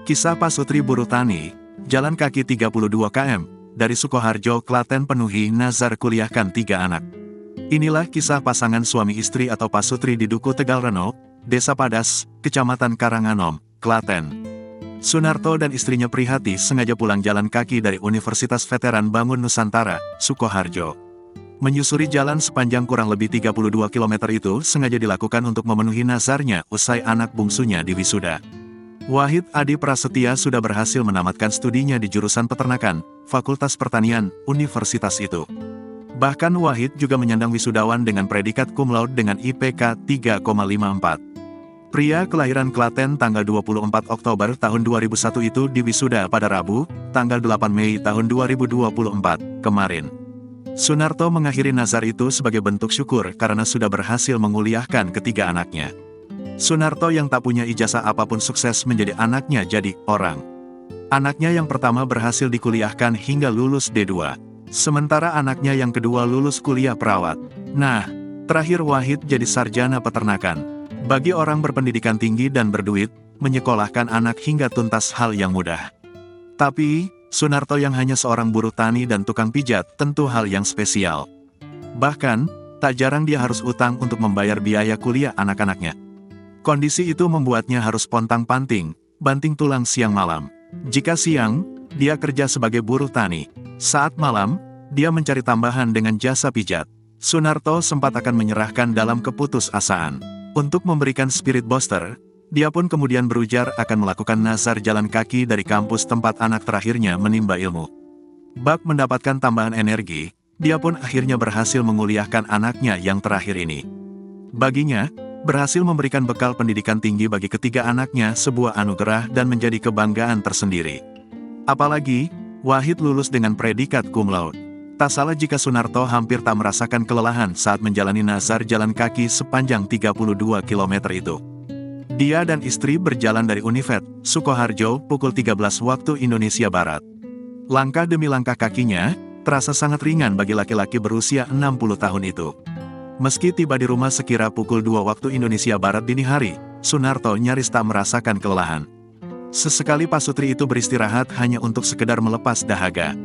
Kisah Pasutri Buruh Tani, jalan kaki 32 km, dari Sukoharjo, Klaten penuhi nazar kuliahkan 3 anak. Inilah kisah pasangan suami istri atau Pasutri di Duku Tegal Reno, Desa Padas, Kecamatan Karanganom, Klaten. Sunarto dan istrinya Prihati sengaja pulang jalan kaki dari Universitas Veteran Bangun Nusantara, Sukoharjo. Menyusuri jalan sepanjang kurang lebih 32 km itu sengaja dilakukan untuk memenuhi nazarnya usai anak bungsunya diwisuda. Wahid Adi Prasetya sudah berhasil menamatkan studinya di jurusan peternakan, Fakultas Pertanian, Universitas itu. Bahkan Wahid juga menyandang wisudawan dengan predikat cum laude dengan IPK 3,54. Pria kelahiran Klaten tanggal 24 Oktober tahun 2001 itu diwisuda pada Rabu, tanggal 8 Mei tahun 2024, kemarin. Sunarto mengakhiri nazar itu sebagai bentuk syukur karena sudah berhasil menguliahkan ketiga anaknya. Sunarto yang tak punya ijazah apapun sukses menjadi anaknya jadi orang. Anaknya yang pertama berhasil dikuliahkan hingga lulus D2. Sementara anaknya yang kedua lulus kuliah perawat. Nah, terakhir Wahid jadi sarjana peternakan. Bagi orang berpendidikan tinggi dan berduit, menyekolahkan anak hingga tuntas hal yang mudah. Tapi, Sunarto yang hanya seorang buruh tani dan tukang pijat tentu hal yang spesial. Bahkan, tak jarang dia harus utang untuk membayar biaya kuliah anak-anaknya. Kondisi itu membuatnya harus pontang-panting, banting tulang siang malam. Jika siang, dia kerja sebagai buruh tani. Saat malam, dia mencari tambahan dengan jasa pijat. Sunarto sempat akan menyerahkan dalam keputusasaan. Untuk memberikan spirit booster, dia pun kemudian berujar akan melakukan nazar jalan kaki dari kampus tempat anak terakhirnya menimba ilmu. Bak mendapatkan tambahan energi, dia pun akhirnya berhasil menguliahkan anaknya yang terakhir ini. Baginya, berhasil memberikan bekal pendidikan tinggi bagi ketiga anaknya sebuah anugerah dan menjadi kebanggaan tersendiri. Apalagi, Wahid lulus dengan predikat cum laude. Tak salah jika Sunarto hampir tak merasakan kelelahan saat menjalani nazar jalan kaki sepanjang 32 km itu. Dia dan istri berjalan dari Univet, Sukoharjo, pukul 13 waktu Indonesia Barat. Langkah demi langkah kakinya, terasa sangat ringan bagi laki-laki berusia 60 tahun itu. Meski tiba di rumah sekira pukul 2 waktu Indonesia Barat dini hari, Sunarto nyaris tak merasakan kelelahan. Sesekali Pasutri itu beristirahat hanya untuk sekedar melepas dahaga.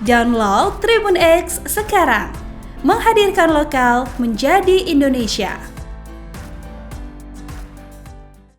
Download Tribun X sekarang, menghadirkan lokal menjadi Indonesia.